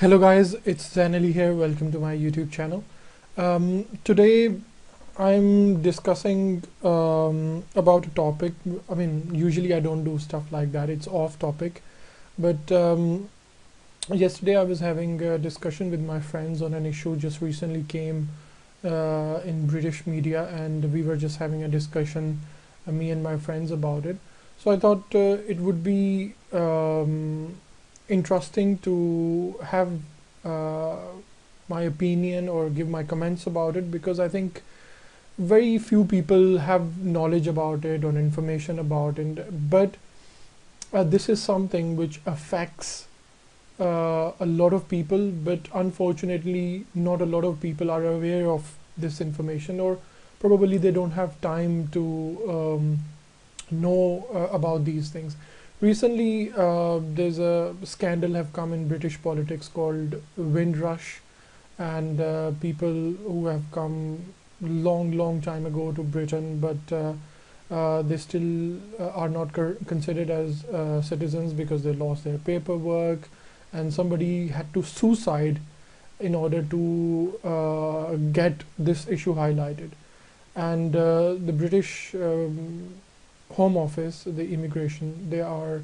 Hello guys, it's Zanali here. Welcome to my YouTube channel. Today I'm discussing about a topic. I mean, usually I don't do stuff like that. It's off topic. But yesterday I was having a discussion with my friends on an issue just recently came in British media, and we were just having a discussion, me and my friends, about it. So I thought it would be interesting to have uh, my opinion or give my comments about it, because I think very few people have knowledge about it or information about it. But this is something which affects a lot of people, but unfortunately not a lot of people are aware of this information, or probably they don't have time to know about these things. Recently, there's a scandal have come in British politics called Windrush, and people who have come long time ago to Britain, but they still are not considered as citizens because they lost their paperwork, and somebody had to suicide in order to get this issue highlighted. And the British Home Office, the immigration, they are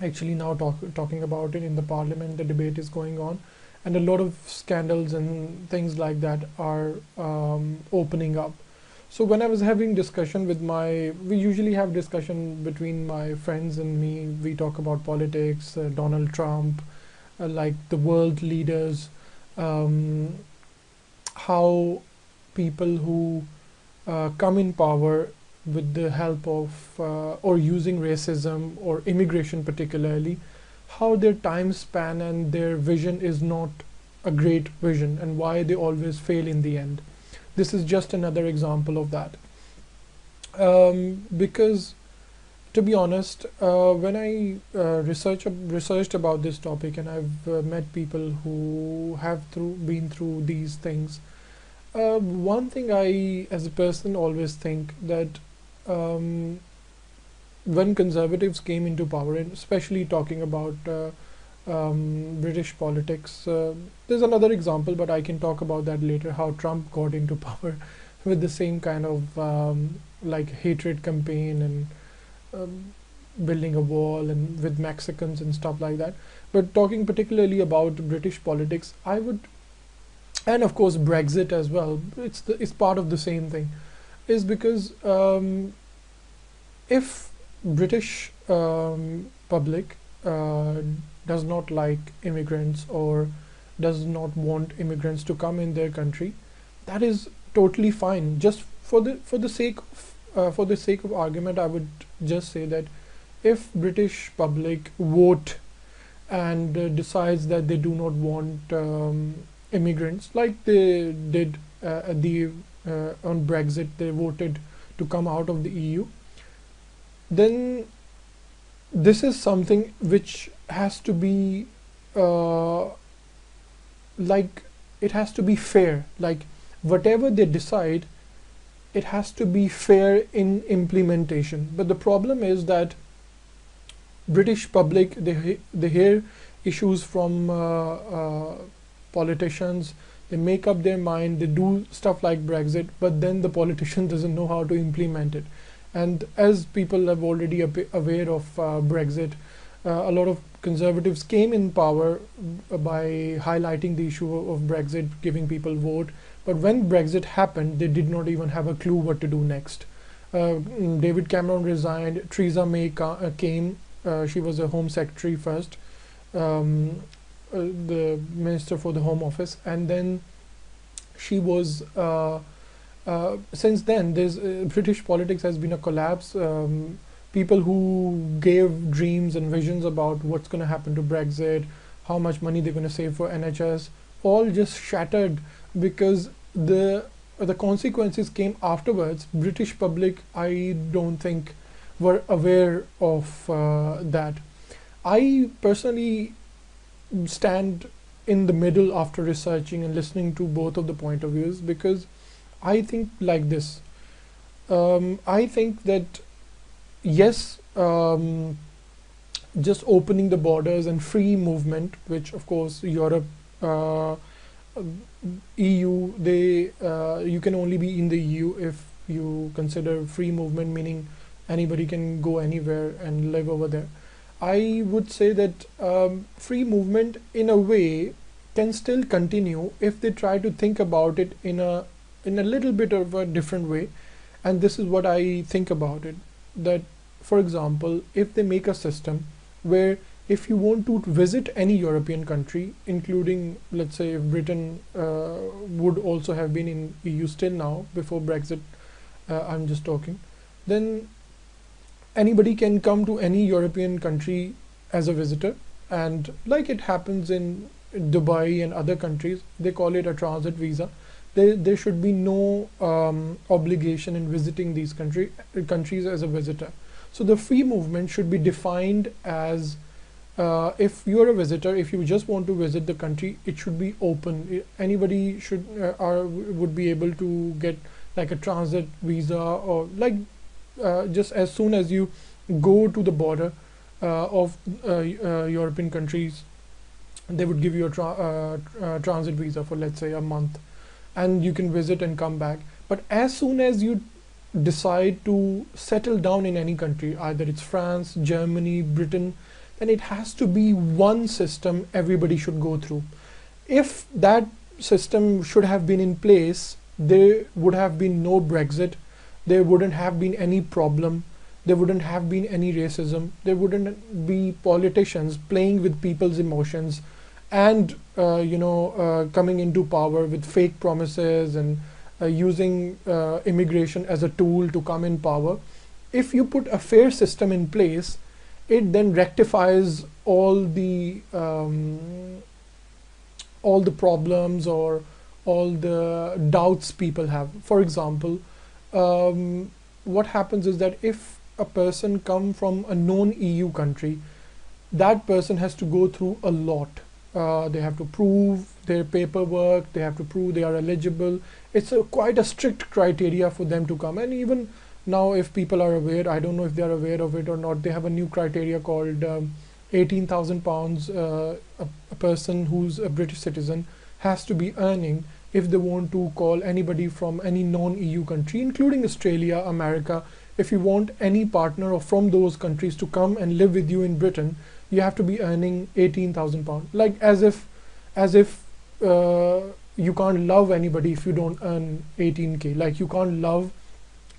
actually now talking about it in the parliament. The debate is going on, and a lot of scandals and things like that are opening up. So when I was having discussion with we usually have discussion between my friends and me. We talk about politics, Donald Trump, like the world leaders, um, how people who come in power with the help of or using racism or immigration particularly, how their time span and their vision is not a great vision, and why they always fail in the end. This is just another example of that. Because to be honest, when I researched about this topic, and I've met people who have been through these things, one thing I, as a person, always think that um, when conservatives came into power, and especially talking about British politics, there's another example, but I can talk about that later. How Trump got into power with the same kind of like hatred campaign, and um, building a wall and with Mexicans and stuff like that. But talking particularly about British politics, I would, and of course Brexit as well. It's part of the same thing. Is because if British public does not like immigrants, or does not want immigrants to come in their country, that is totally fine. Just for the sake of argument, I would just say that if British public vote and decides that they do not want immigrants, like they did at the on Brexit, they voted to come out of the EU, then this is something which has to be uh, like, it has to be fair. Like, whatever they decide, it has to be fair in implementation. But the problem is that British public, they hear issues from politicians, they make up their mind, they do stuff like Brexit, but then the politician doesn't know how to implement it. And as people have already aware of Brexit, a lot of conservatives came in power by highlighting the issue of Brexit, giving people vote. But when Brexit happened, they did not even have a clue what to do next. David Cameron resigned. Theresa May came. She was a Home Secretary first, the Minister for the Home Office, and then she was. Since then, there's British politics has been a collapse. People who gave dreams and visions about what's going to happen to Brexit, how much money they're going to save for NHS, all just shattered, because the consequences came afterwards. British public, I don't think, were aware of that. I personally stand in the middle after researching and listening to both of the point of views, because I think like this. I think that yes, just opening the borders and free movement, which of course Europe, uh, EU, they you can only be in the EU if you consider free movement, meaning anybody can go anywhere and live over there. I would say that free movement, in a way, can still continue if they try to think about it in a little bit of a different way. And this is what I think about it. That, for example, if they make a system where if you want to visit any European country, including, let's say, if Britain would also have been in EU still now before Brexit, I'm just talking, then anybody can come to any European country as a visitor, and like it happens in Dubai and other countries, they call it a transit visa. There should be no obligation in visiting these countries as a visitor. So the free movement should be defined as if you're a visitor, if you just want to visit the country, it should be open. Anybody should would be able to get like a transit visa, or like just as soon as you go to the border of European countries, they would give you a transit visa for, let's say, a month, and you can visit and come back. But as soon as you decide to settle down in any country, either it's France, Germany, Britain, then it has to be one system everybody should go through. If that system should have been in place, there would have been no Brexit, there wouldn't have been any problem, there wouldn't have been any racism, there wouldn't be politicians playing with people's emotions and coming into power with fake promises and using immigration as a tool to come in power. If you put a fair system in place, it then rectifies all the problems or all the doubts people have. For example, what happens is that if a person come from a non-EU country, that person has to go through a lot. They have to prove their paperwork, they have to prove they are eligible. It's quite a strict criteria for them to come. And even now, if people are aware, I don't know if they are aware of it or not, they have a new criteria called £18,000 a person who's a British citizen has to be earning if they want to call anybody from any non-EU country, including Australia, America. If you want any partner or from those countries to come and live with you in Britain, you have to be earning £18,000. Like as if you can't love anybody if you don't earn 18k. Like you can't love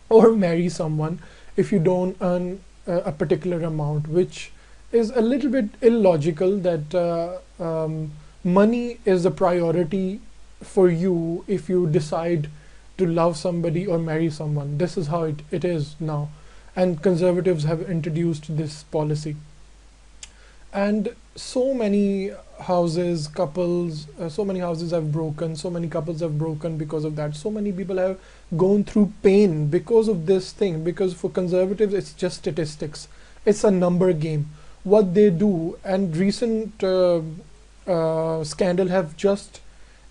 or marry someone if you don't earn a particular amount, which is a little bit illogical. That money is a priority for you if you decide to love somebody or marry someone. This is how it is now, and conservatives have introduced this policy. And so many couples, so many houses have broken, so many couples have broken because of that. So many people have gone through pain because of this thing, because for conservatives it's just statistics, it's a number game what they do. And recent scandal have just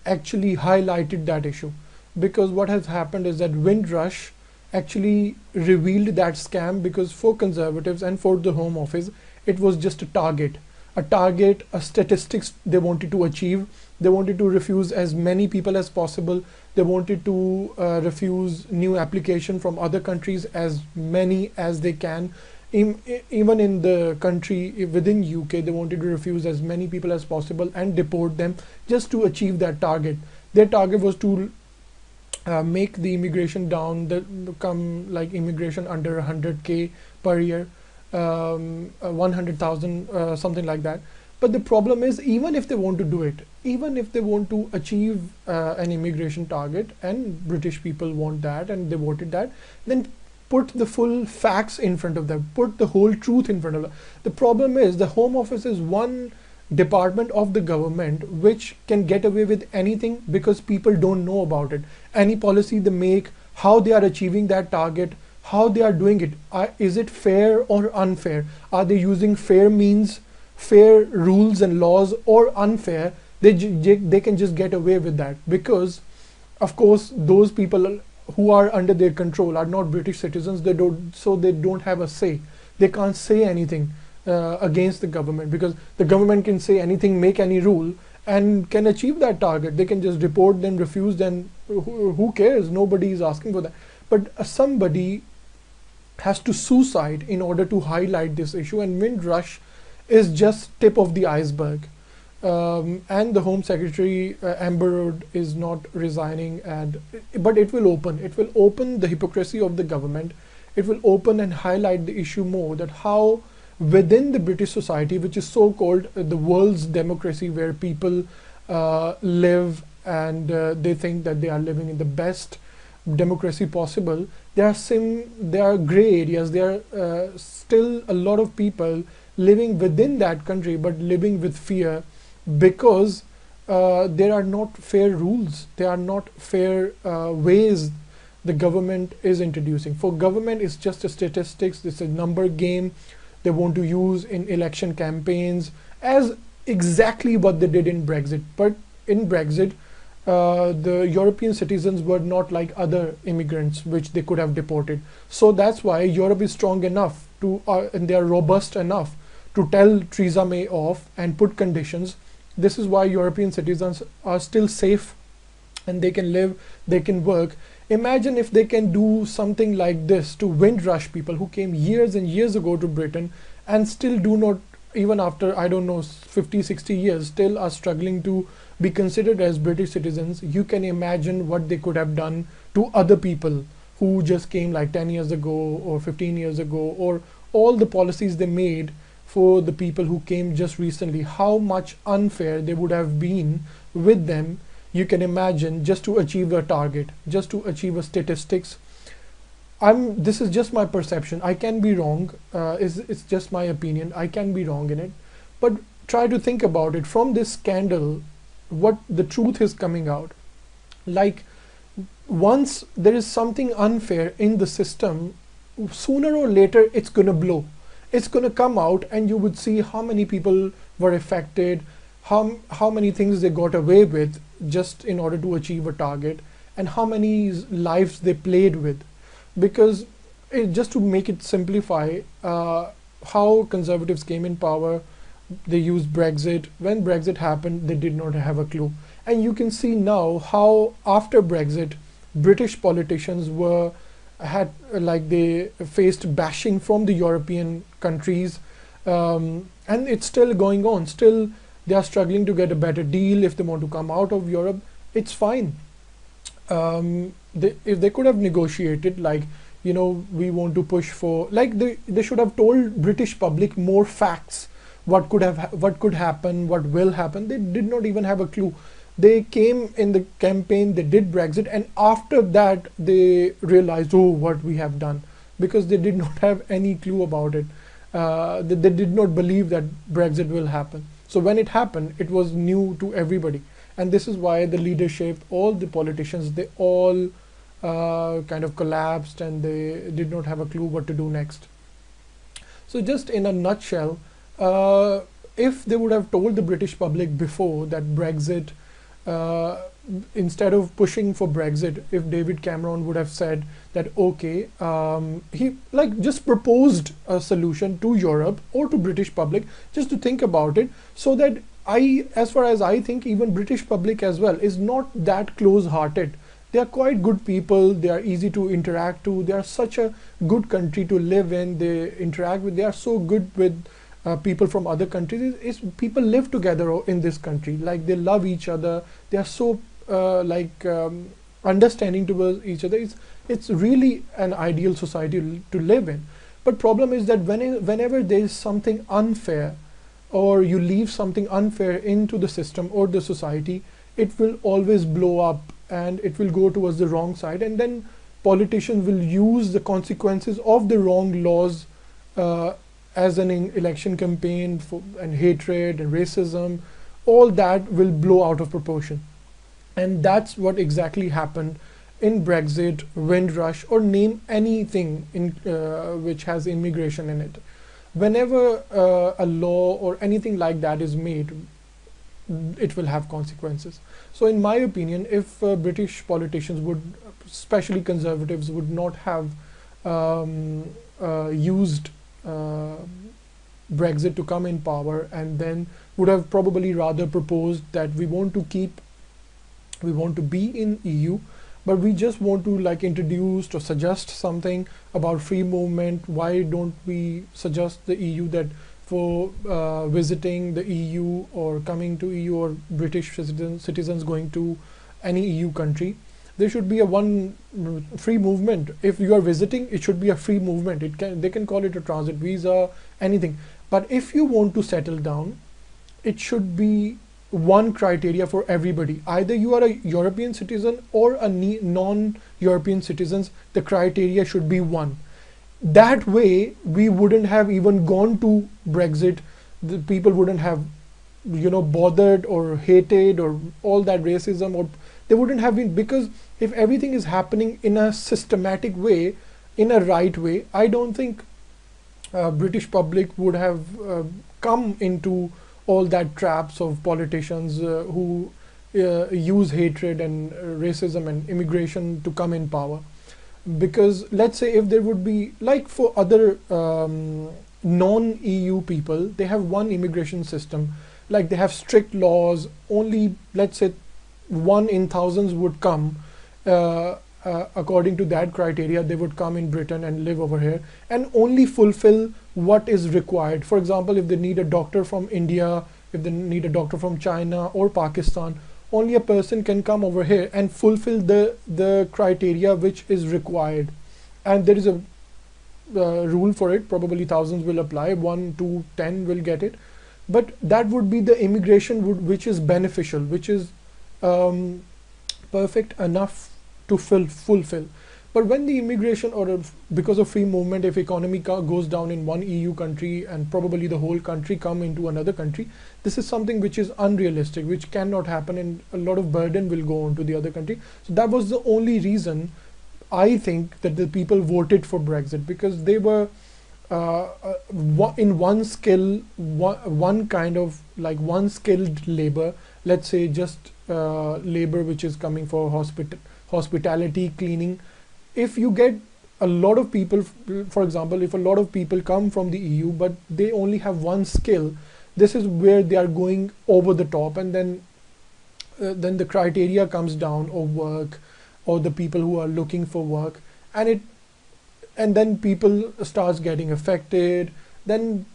actually highlighted that issue, because what has happened is that Windrush actually revealed that scam, because for conservatives and for the Home Office, it was just a target, a statistics they wanted to achieve. They wanted to refuse as many people as possible. They wanted to refuse new application from other countries, as many as they can. Even in the country within UK, they wanted to refuse as many people as possible and deport them just to achieve that target. Their target was to make the immigration down, become like immigration under 100k per year, 100,000, something like that. But the problem is, even if they want to do it, even if they want to achieve an immigration target, and British people want that and they voted that, then put the full facts in front of them, put the whole truth in front of them. The problem is the Home Office is one department of the government which can get away with anything because people don't know about it. Any policy they make, how they are achieving that target, how they are doing it, is it fair or unfair? Are they using fair means, fair rules and laws, or unfair? They can just get away with that, because of course those people who are under their control are not British citizens. They don't have a say. They can't say anything against the government, because the government can say anything, make any rule, and can achieve that target. They can just deport them, refuse them. Who cares? Nobody is asking for that. But somebody has to suicide in order to highlight this issue, and Windrush is just tip of the iceberg. And the Home Secretary Amber Rudd is not resigning, and but it will open the hypocrisy of the government. It will open and highlight the issue more, that how within the British society, which is so called the world's democracy, where people live and they think that they are living in the best democracy possible, there are gray areas. There are still a lot of people living within that country but living with fear, because there are not fair rules, there are not fair ways the government is introducing. For government, it's just a statistics, it's a number game they want to use in election campaigns, as exactly what they did in Brexit. But in Brexit, the European citizens were not like other immigrants which they could have deported. So that's why Europe is strong enough to and they are robust enough to tell Theresa May off and put conditions. This is why European citizens are still safe and they can live, they can work. Imagine if they can do something like this to Windrush people who came years and years ago to Britain and still do not, even after, I don't know, 50, 60 years, still are struggling to be considered as British citizens. You can imagine what they could have done to other people who just came like 10 years ago or 15 years ago, or all the policies they made for the people who came just recently, how much unfair they would have been with them. You can imagine, just to achieve a target, just to achieve a statistics. This is just my perception. I can be wrong. It's just my opinion. I can be wrong in it. But try to think about it. From this scandal, what the truth is coming out. Like, once there is something unfair in the system, sooner or later it's going to blow. It's going to come out, and you would see how many people were affected, how many things they got away with just in order to achieve a target, and how many lives they played with. Because just to make it simplify, how conservatives came in power, they used Brexit. When Brexit happened, they did not have a clue. And you can see now how after Brexit, British politicians they faced bashing from the European countries, and it's still going on. Still, they are struggling to get a better deal. If they want to come out of Europe, it's fine. If they could have negotiated, like, we want to push for, like, they should have told British public more facts, what could happen, what will happen. They did not even have a clue. They came in the campaign, they did Brexit, and after that they realized, oh, what we have done, because they did not have any clue about it. They did not believe that Brexit will happen. So when it happened, it was new to everybody. And this is why the leadership, all the politicians, they all kind of collapsed, and they did not have a clue what to do next. So just in a nutshell, if they would have told the British public before that Brexit, instead of pushing for Brexit, if David Cameron would have said that, okay, he just proposed a solution to Europe or to British public, just to think about it, so that as far as I think, even British public as well is not that close-hearted. They are quite good people. They are easy to interact to. They are such a good country to live in. They interact with. They are so good with people from other countries. People live together in this country. Like, they love each other. They are so understanding towards each other. It's really an ideal society to live in. But problem is that whenever there is something unfair, or you leave something unfair into the system or the society, it will always blow up and it will go towards the wrong side, and then politicians will use the consequences of the wrong laws as an election campaign and hatred and racism. All that will blow out of proportion, and that's what exactly happened in Brexit, Windrush, or name anything in which has immigration in it. Whenever a law or anything like that is made, it will have consequences. So in my opinion, if British politicians would, especially conservatives, would not have used, Brexit to come in power, and then would have probably rather proposed that we want to be in EU, but we just want to like introduce or suggest something about free movement. Why don't we suggest the EU that for visiting the EU or coming to EU, or British citizens going to any EU country, there should be a one free movement. If you are visiting, it should be a free movement. They can call it a transit visa, anything. But if you want to settle down, it should be one criteria for everybody. Either you are a European citizen or a non-European citizens. The criteria should be one. That way, we wouldn't have even gone to Brexit. The people wouldn't have, bothered or hated or all that racism, or they wouldn't have been, because if everything is happening in a systematic way, in a right way, I don't think British public would have come into all that traps of politicians who use hatred and racism and immigration to come in power. Because let's say if there would be, like for other non-EU people, they have one immigration system, like they have strict laws. Only, let's say, one in thousands would come according to that criteria. They would come in Britain and live over here and only fulfill what is required. For example, if they need a doctor from India, if they need a doctor from China or Pakistan, only a person can come over here and fulfill the criteria which is required. And there is a rule for it. Probably thousands will apply, 1 to 10 will get it. But that would be the immigration which is beneficial, which is perfect enough to fulfill. But when the immigration, or because of free movement, if economy goes down in one EU country and probably the whole country come into another country, this is something which is unrealistic, which cannot happen, and a lot of burden will go on to the other country. So that was the only reason I think that the people voted for Brexit, because they were in one skill, one kind of like one skilled labor, let's say just labor which is coming for hospitality, cleaning. If you get a lot of people, for example, if a lot of people come from the EU but they only have one skill, this is where they are going over the top, and then the criteria comes down of work, or the people who are looking for work, and then people starts getting affected. Then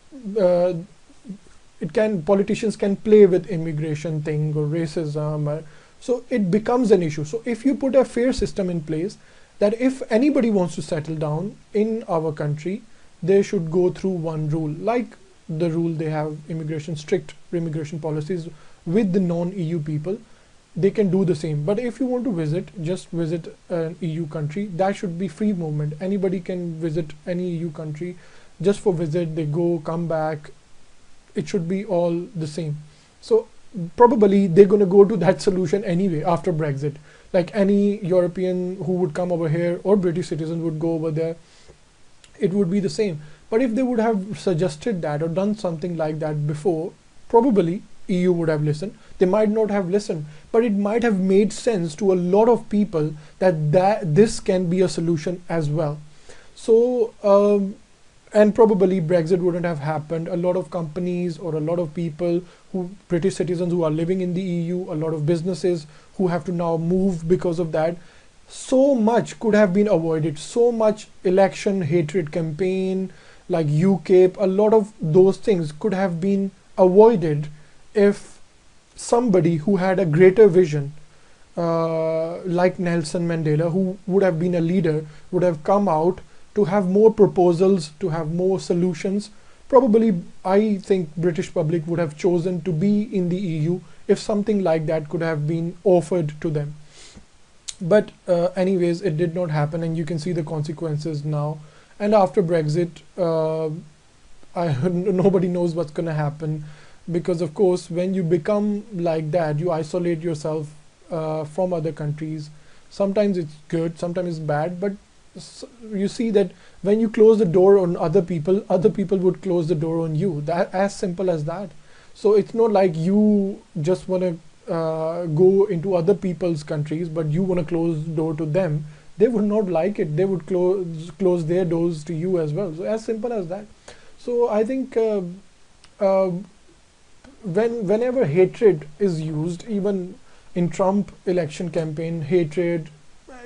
politicians can play with immigration thing or racism, so it becomes an issue. So if you put a fair system in place, that if anybody wants to settle down in our country, they should go through one rule, like the rule they have strict immigration policies with the non-EU people. They can do the same. But if you want to just visit an EU country, that should be free movement. Anybody can visit any EU country just for visit. They go, come back. It should be all the same. So probably they're going to go to that solution anyway after Brexit. Like any European who would come over here, or British citizens would go over there, it would be the same. But if they would have suggested that or done something like that before, probably EU would have listened. They might not have listened, but it might have made sense to a lot of people that this can be a solution as well. So and probably Brexit wouldn't have happened. A lot of companies or a lot of people British citizens who are living in the EU, a lot of businesses who have to now move because of that. So much could have been avoided. So much election hatred campaign, like UKIP, a lot of those things could have been avoided if somebody who had a greater vision, like Nelson Mandela, who would have been a leader, would have come out to have more proposals, to have more solutions. Probably, I think British public would have chosen to be in the EU if something like that could have been offered to them. But anyways, it did not happen, and you can see the consequences now. And after Brexit, nobody knows what's going to happen, because of course, when you become like that, you isolate yourself from other countries. Sometimes it's good, sometimes it's bad, but you see that when you close the door on other people would close the door on you. That as simple as that. So it's not like you just want to go into other people's countries, but you want to close the door to them. They would not like it. They would close their doors to you as well. So as simple as that. So I think uh, whenever hatred is used, even in Trump election campaign, hatred,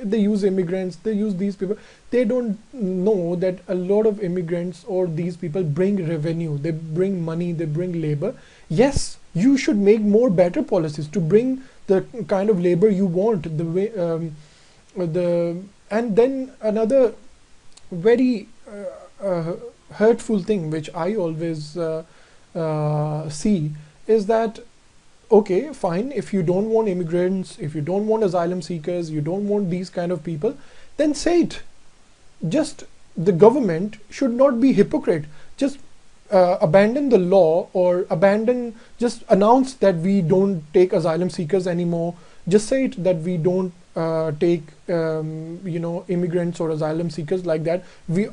they use immigrants, they use these people. They don't know that a lot of immigrants or these people bring revenue, they bring money, they bring labor. Yes, you should make more better policies to bring the kind of labor you want. The way the and then another very hurtful thing which I always see is that, okay, fine, if you don't want immigrants, if you don't want asylum seekers, you don't want these kind of people, then say it. Just the government should not be hypocrite. Just abandon the law, or just announce that we don't take asylum seekers anymore. Just say it that we don't take immigrants or asylum seekers like that.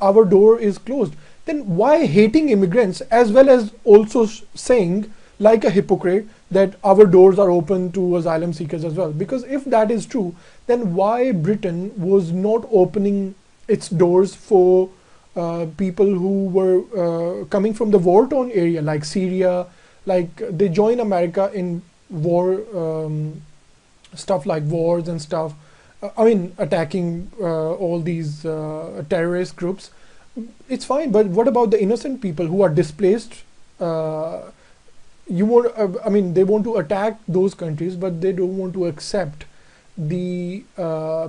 Our door is closed. Then why hating immigrants as well as also saying like a hypocrite that our doors are open to asylum seekers as well? Because if that is true, then why Britain was not opening its doors for people who were coming from the war-torn area like Syria, like they join America in war, stuff like wars and stuff. Attacking all these terrorist groups. It's fine, but what about the innocent people who are displaced? They want to attack those countries, but they don't want to accept the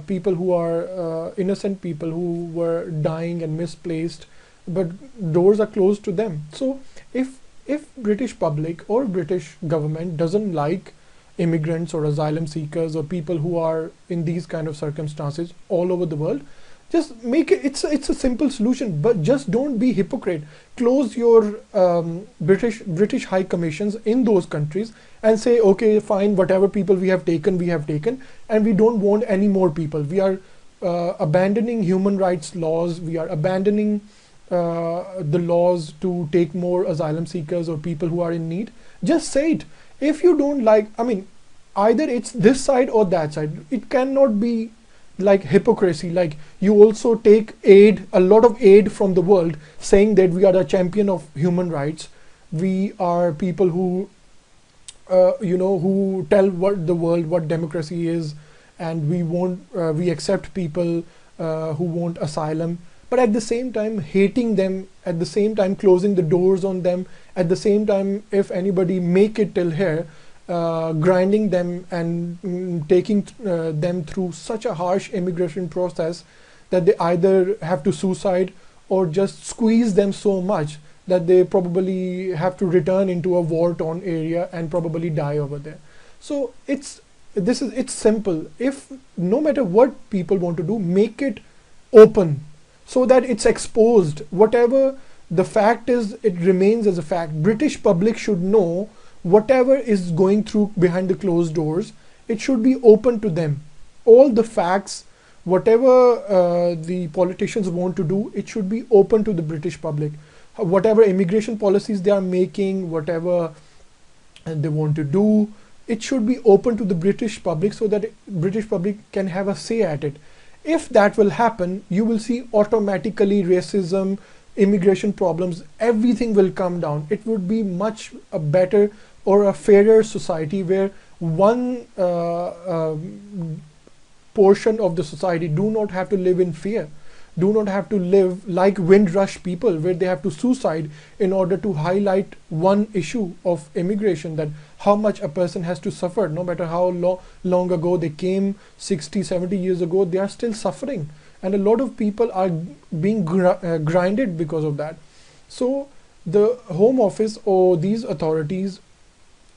people who are innocent people who were dying and misplaced, but doors are closed to them. So if British public or British government doesn't like immigrants or asylum seekers or people who are in these kind of circumstances all over the world, just make it. It's a simple solution, but just don't be hypocrite. Close your British high commissions in those countries and say, okay, fine, whatever people we have taken, and we don't want any more people. We are abandoning human rights laws. We are abandoning the laws to take more asylum seekers or people who are in need. Just say it. If you don't like, either it's this side or that side. It cannot be like hypocrisy. Like you also take aid, a lot of aid from the world, saying that we are the champion of human rights. We are people who, who tell the world what democracy is, and we accept people who want asylum. But at the same time, hating them, at the same time, closing the doors on them, at the same time, if anybody make it till here, grinding them and taking them through such a harsh immigration process that they either have to suicide or just squeeze them so much that they probably have to return into a war-torn area and probably die over there. So it's simple. If no matter what people want to do, make it open so that it's exposed. Whatever the fact is, it remains as a fact. British public should know whatever is going through behind the closed doors. It should be open to them. All the facts, whatever the politicians want to do, it should be open to the British public. Whatever immigration policies they are making, whatever they want to do, it should be open to the British public so that British public can have a say at it. If that will happen, you will see automatically racism, immigration problems, everything will come down. It would be much a better or a fairer society where one portion of the society do not have to live in fear, do not have to live like Windrush people, where they have to suicide in order to highlight one issue of immigration, that how much a person has to suffer. No matter how long ago they came, 60, 70 years ago, they are still suffering. And a lot of people are being grinded because of that. So the Home Office or these authorities,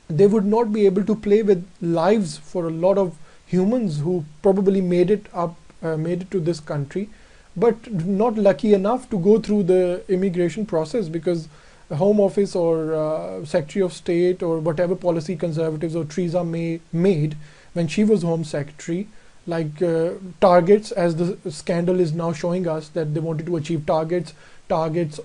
they would not be able to play with lives for a lot of humans who probably made it to this country, but not lucky enough to go through the immigration process, because the Home Office or Secretary of State or whatever policy Conservatives or Theresa May made when she was Home Secretary, like targets, as the scandal is now showing us, that they wanted to achieve targets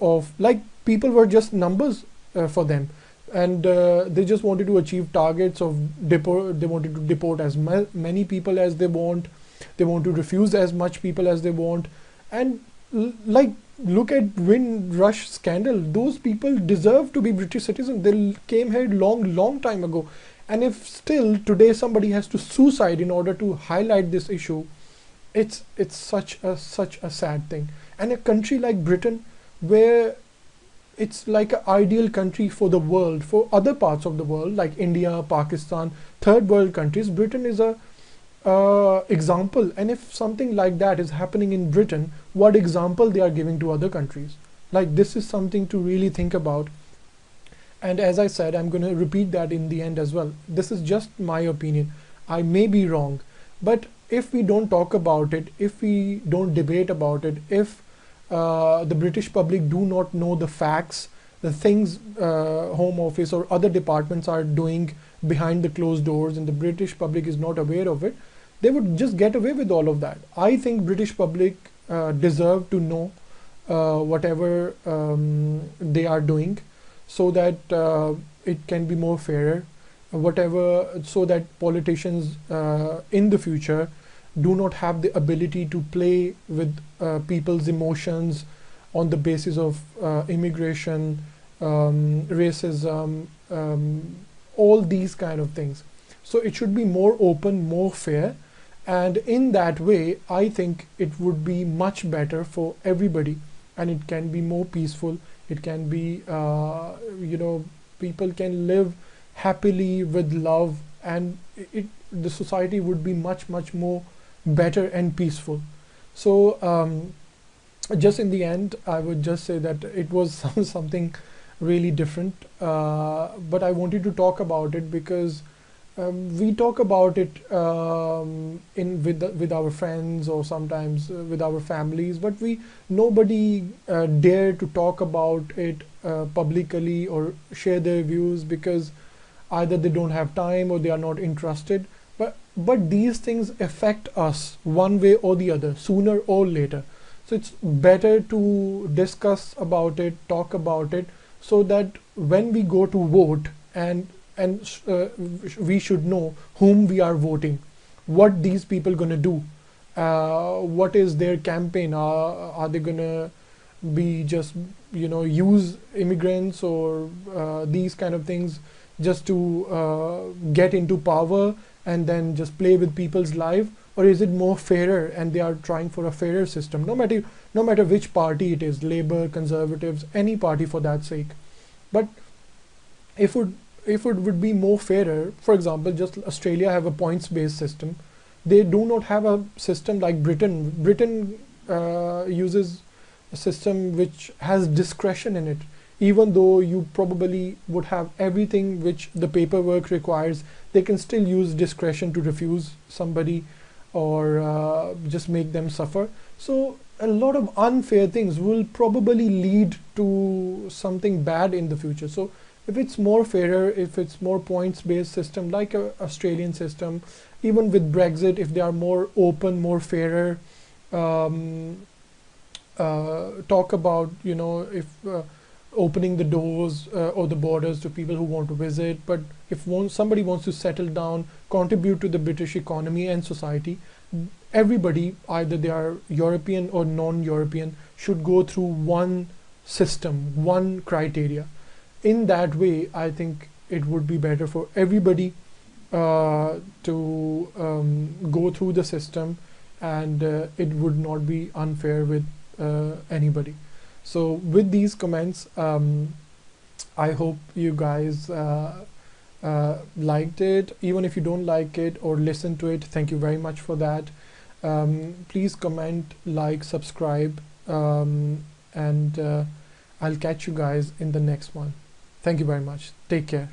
of, like, people were just numbers for them, and they just wanted to achieve targets of they wanted to deport as many people as they want, they want to refuse as much people as they want, and like look at Windrush scandal. Those people deserve to be British citizens. They came here long time ago. And if still today somebody has to suicide in order to highlight this issue, it's such a sad thing. And a country like Britain, where it's like an ideal country for the world, for other parts of the world like India, Pakistan, third world countries, Britain is a example. And if something like that is happening in Britain, what example they are giving to other countries? Like, this is something to really think about. And as I said, I'm going to repeat that in the end as well. This is just my opinion. I may be wrong, but if we don't talk about it, if we don't debate about it, if the British public do not know the facts, the things Home Office or other departments are doing behind the closed doors, and the British public is not aware of it, they would just get away with all of that. I think British public deserve to know whatever they are doing, so that it can be more fairer, whatever, so that politicians in the future do not have the ability to play with people's emotions on the basis of immigration, racism, all these kind of things. So it should be more open, more fair, and in that way I think it would be much better for everybody, and it can be more peaceful. It can be people can live happily with love, and the society would be much more better and peaceful. So just in the end, I would just say that it was something really different, but I wanted to talk about it because we talk about it in with our friends, or sometimes with our families, but nobody dare to talk about it publicly or share their views, because either they don't have time or they are not interested. But these things affect us one way or the other, sooner or later. So it's better to discuss about it, talk about it, so that when we go to vote, and we should know whom we are voting, what these people gonna do, what is their campaign. Are they gonna be just use immigrants or these kind of things just to get into power and then just play with people's life, or is it more fairer and they are trying for a fairer system, no matter which party it is, Labour, Conservatives, any party for that sake. But if it would be more fairer, for example, just Australia have a points based system. They do not have a system like Britain uses a system which has discretion in it. Even though you probably would have everything which the paperwork requires, they can still use discretion to refuse somebody, or just make them suffer. So a lot of unfair things will probably lead to something bad in the future. So if it's more fairer, if it's more points based system like a Australian system, even with Brexit, if they are more open, more fairer, talk about if opening the doors or the borders to people who want to visit. But if somebody wants to settle down, contribute to the British economy and society, everybody, either they are European or non-European, should go through one system, one criteria. In that way, I think it would be better for everybody to go through the system, and it would not be unfair with anybody. So with these comments, I hope you guys liked it. Even if you don't like it or listen to it, thank you very much for that. Please comment, like, subscribe, and I'll catch you guys in the next one. Thank you very much. Take care.